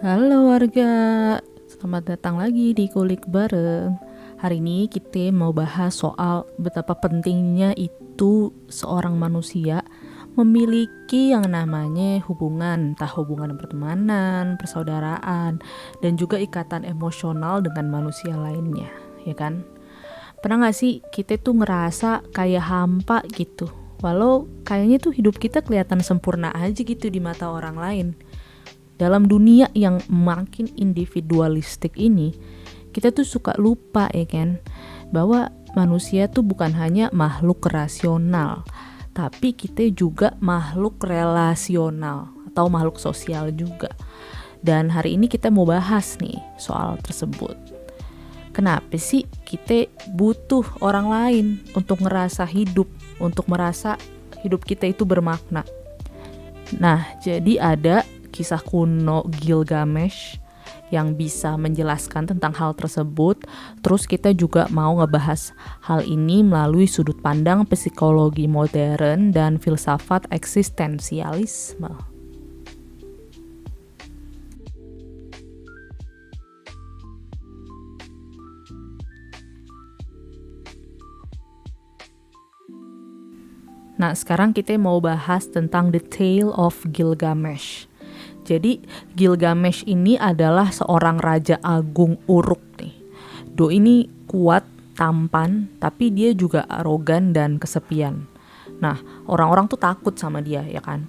Halo warga, selamat datang lagi di Kulik Bareng. Hari ini kita mau bahas soal betapa pentingnya itu seorang manusia memiliki yang namanya hubungan, entah hubungan pertemanan, persaudaraan, dan juga ikatan emosional dengan manusia lainnya, ya kan? Pernah gak sih kita tuh ngerasa kayak hampa gitu, walau kayaknya tuh hidup kita kelihatan sempurna aja gitu di mata orang lain. Dalam dunia yang makin individualistik ini, kita tuh suka lupa ya kan, bahwa manusia tuh bukan hanya makhluk rasional, tapi kita juga makhluk relasional atau makhluk sosial juga. Dan hari ini kita mau bahas nih soal tersebut. Kenapa sih kita butuh orang lain untuk ngerasa hidup, untuk merasa hidup kita itu bermakna? Nah, jadi ada kisah kuno Gilgamesh yang bisa menjelaskan tentang hal tersebut. Terus kita juga mau ngebahas hal ini melalui sudut pandang psikologi modern dan filsafat eksistensialisme. Nah, sekarang kita mau bahas tentang The Tale of Gilgamesh. Jadi, Gilgamesh ini adalah seorang raja agung Uruk nih. Ini kuat, tampan, tapi dia juga arogan dan kesepian. Nah, orang-orang tuh takut sama dia, ya kan?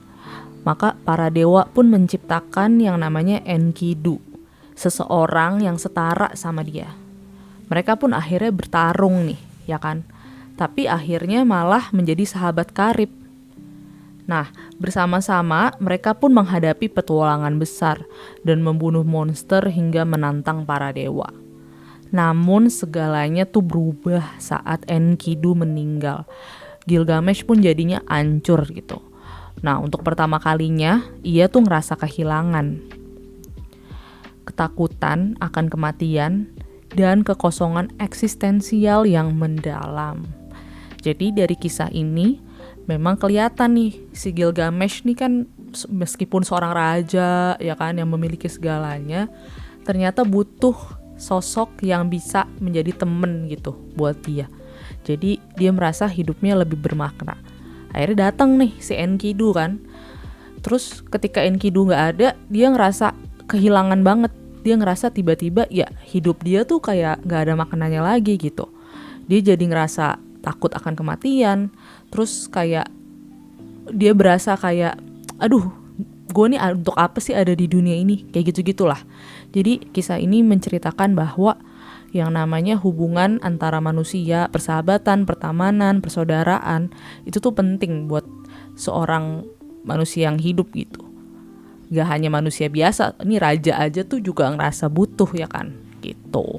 Maka para dewa pun menciptakan yang namanya Enkidu, seseorang yang setara sama dia. Mereka pun akhirnya bertarung nih, ya kan? Tapi akhirnya malah menjadi sahabat karib. Nah, bersama-sama mereka pun menghadapi petualangan besar dan membunuh monster hingga menantang para dewa. Namun segalanya tuh berubah saat Enkidu meninggal. Gilgamesh pun jadinya hancur gitu. Nah, untuk pertama kalinya ia tuh ngerasa kehilangan, ketakutan akan kematian, dan kekosongan eksistensial yang mendalam. Jadi dari kisah ini memang kelihatan nih si Gilgamesh nih kan meskipun seorang raja ya kan yang memiliki segalanya, ternyata butuh sosok yang bisa menjadi temen gitu buat dia. Jadi dia merasa hidupnya lebih bermakna. Akhirnya datang nih si Enkidu kan. Terus ketika Enkidu nggak ada, dia ngerasa kehilangan banget. Dia ngerasa tiba-tiba ya hidup dia tuh kayak nggak ada maknanya lagi gitu. Dia jadi ngerasa takut akan kematian, terus kayak dia berasa kayak aduh, gue nih untuk apa sih ada di dunia ini, kayak gitu-gitulah. Jadi kisah ini menceritakan bahwa yang namanya hubungan antara manusia, persahabatan, pertemanan, persaudaraan itu tuh penting buat seorang manusia yang hidup gitu. Gak hanya manusia biasa, ini raja aja tuh juga ngerasa butuh ya kan, gitu.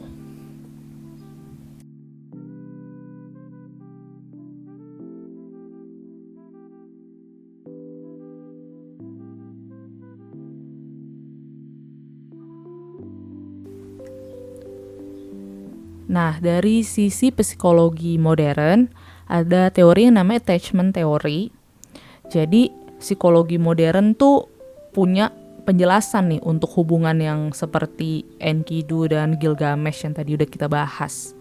Nah, dari sisi psikologi modern, ada teori yang namanya attachment theory. Jadi, psikologi modern tuh punya penjelasan nih untuk hubungan yang seperti Enkidu dan Gilgamesh yang tadi udah kita bahas.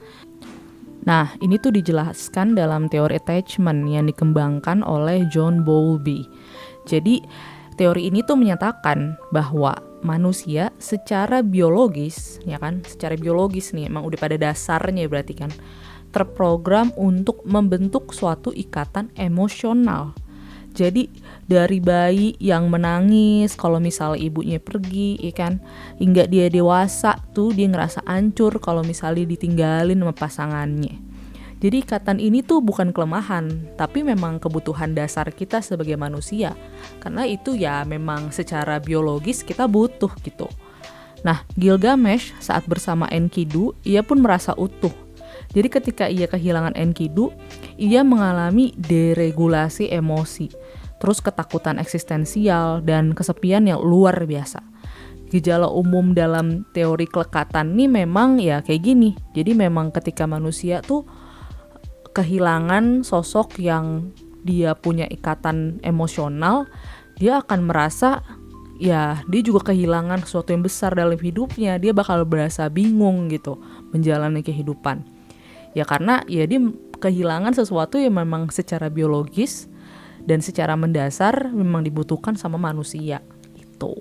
Nah, ini tuh dijelaskan dalam teori attachment yang dikembangkan oleh John Bowlby. Jadi, teori ini tuh menyatakan bahwa manusia secara biologis, ya kan, secara biologis nih, emang udah pada dasarnya berarti kan, terprogram untuk membentuk suatu ikatan emosional. Jadi dari bayi yang menangis kalau misal ibunya pergi, ya kan, hingga dia dewasa tuh dia ngerasa hancur kalau misalnya ditinggalin sama pasangannya. Jadi ikatan ini tuh bukan kelemahan, tapi memang kebutuhan dasar kita sebagai manusia. Karena itu ya memang secara biologis kita butuh gitu. Nah, Gilgamesh saat bersama Enkidu, ia pun merasa utuh. Jadi ketika ia kehilangan Enkidu, ia mengalami deregulasi emosi, terus ketakutan eksistensial dan kesepian yang luar biasa. Gejala umum dalam teori kelekatan nih memang ya kayak gini. Jadi memang ketika manusia tuh kehilangan sosok yang dia punya ikatan emosional, dia akan merasa ya dia juga kehilangan sesuatu yang besar dalam hidupnya. Dia bakal berasa bingung gitu menjalani kehidupan. Ya karena ya dia kehilangan sesuatu yang memang secara biologis dan secara mendasar memang dibutuhkan sama manusia itu.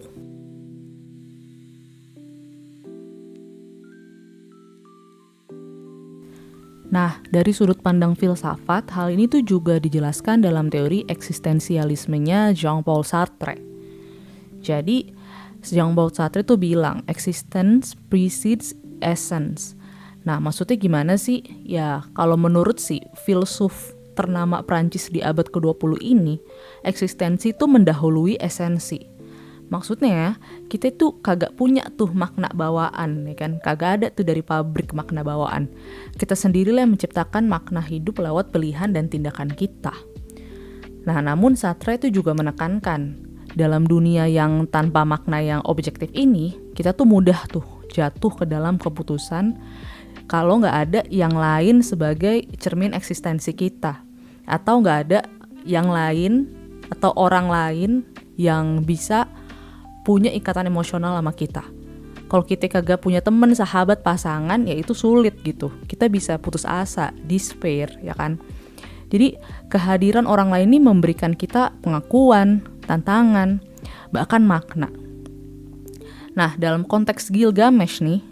Nah, dari sudut pandang filsafat, hal ini tuh juga dijelaskan dalam teori eksistensialismenya Jean-Paul Sartre. Jadi, Jean-Paul Sartre tuh bilang, existence precedes essence. Nah, maksudnya gimana sih? Ya, kalau menurut si filsuf ternama Prancis di abad ke-20 ini, eksistensi tuh mendahului esensi. Maksudnya kita tuh kagak punya tuh makna bawaan, ya kan? Kagak ada tuh dari pabrik makna bawaan. Kita sendirilah yang menciptakan makna hidup lewat pilihan dan tindakan kita. Nah, namun Sartre itu juga menekankan, dalam dunia yang tanpa makna yang objektif ini, kita tuh mudah tuh jatuh ke dalam keputusan kalau nggak ada yang lain sebagai cermin eksistensi kita, atau nggak ada yang lain atau orang lain yang bisa punya ikatan emosional sama kita. Kalau kita kagak punya temen, sahabat, pasangan, ya itu sulit gitu. Kita bisa putus asa, despair, ya kan? Jadi kehadiran orang lain ini memberikan kita pengakuan, tantangan, bahkan makna. Nah, dalam konteks Gilgamesh nih,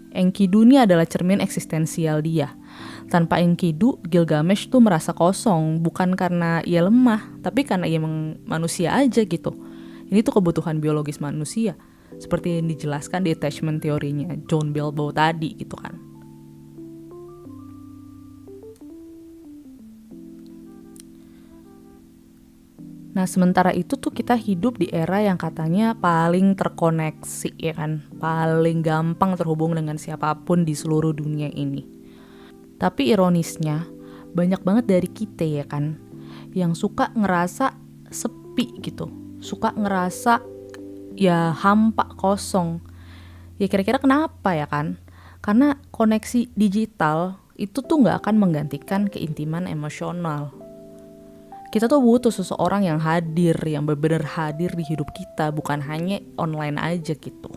Enkidu ini adalah cermin eksistensial dia. Tanpa Enkidu, Gilgamesh tuh merasa kosong, bukan karena ia lemah, tapi karena ia manusia aja gitu. Ini tuh kebutuhan biologis manusia, seperti yang dijelaskan di attachment teorinya John Bilbo tadi gitu kan. Nah, sementara itu tuh kita hidup di era yang katanya paling terkoneksi, ya kan, paling gampang terhubung dengan siapapun di seluruh dunia ini. Tapi ironisnya, banyak banget dari kita, ya kan, yang suka ngerasa sepi gitu, suka ngerasa ya hampa, kosong. Ya kira-kira kenapa ya kan? Karena koneksi digital itu tuh gak akan menggantikan keintiman emosional. Kita tuh butuh seseorang yang hadir, yang benar-benar hadir di hidup kita, bukan hanya online aja gitu.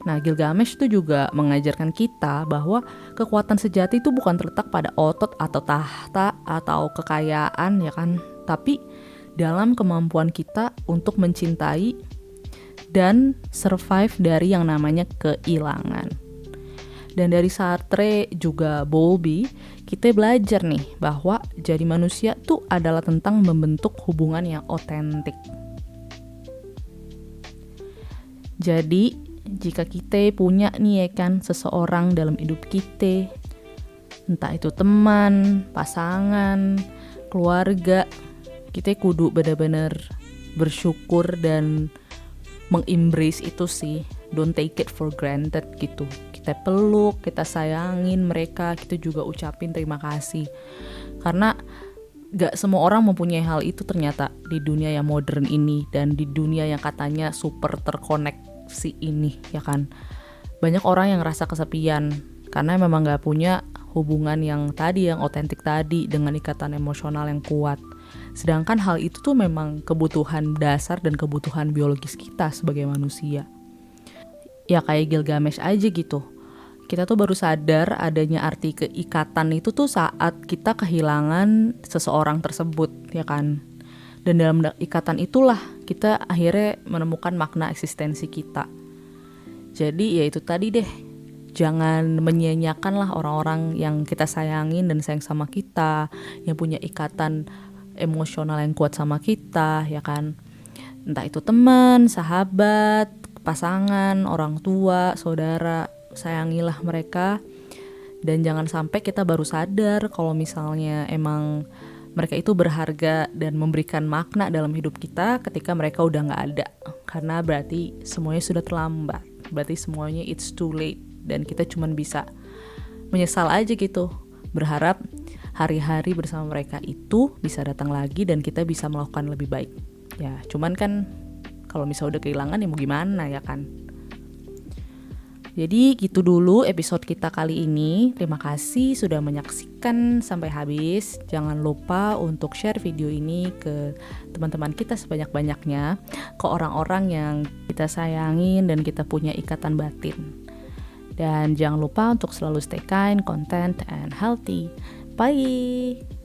Nah, Gilgamesh tuh juga mengajarkan kita bahwa kekuatan sejati itu bukan terletak pada otot atau tahta atau kekayaan, ya kan? Tapi dalam kemampuan kita untuk mencintai dan survive dari yang namanya kehilangan. Dan dari Sartre juga Bowlby, kita belajar nih bahwa jadi manusia tuh adalah tentang membentuk hubungan yang otentik. Jadi jika kita punya nih ya kan seseorang dalam hidup kita, entah itu teman, pasangan, keluarga, kita kudu benar-benar bersyukur dan mengembrace itu sih. Don't take it for granted gitu. Kita peluk, kita sayangin mereka, kita juga ucapin terima kasih. Karena gak semua orang mempunyai hal itu ternyata di dunia yang modern ini dan di dunia yang katanya super terkoneksi ini, ya kan. Banyak orang yang ngerasa kesepian karena memang gak punya hubungan yang tadi, yang otentik tadi, dengan ikatan emosional yang kuat. Sedangkan hal itu tuh memang kebutuhan dasar dan kebutuhan biologis kita sebagai manusia. Ya kayak Gilgamesh aja gitu. Kita tuh baru sadar adanya arti keikatan itu tuh saat kita kehilangan seseorang tersebut, ya kan. Dan dalam ikatan itulah kita akhirnya menemukan makna eksistensi kita. Jadi ya itu tadi deh, jangan menyia-nyiakan lah orang-orang yang kita sayangin dan sayang sama kita, yang punya ikatan emosional yang kuat sama kita, ya kan. Entah itu teman, sahabat, pasangan, orang tua, saudara, sayangilah mereka. Dan jangan sampai kita baru sadar kalau misalnya emang mereka itu berharga dan memberikan makna dalam hidup kita ketika mereka udah gak ada. Karena berarti semuanya sudah terlambat, berarti semuanya it's too late. Dan kita cuma bisa menyesal aja gitu, berharap hari-hari bersama mereka itu bisa datang lagi dan kita bisa melakukan lebih baik. Ya cuman kan kalau misalnya udah kehilangan ya mau gimana, ya kan. Jadi gitu dulu episode kita kali ini. Terima kasih sudah menyaksikan sampai habis. Jangan lupa untuk share video ini ke teman-teman kita sebanyak-banyaknya, ke orang-orang yang kita sayangin dan kita punya ikatan batin. Dan jangan lupa untuk selalu stay kind, content, and healthy. Bye!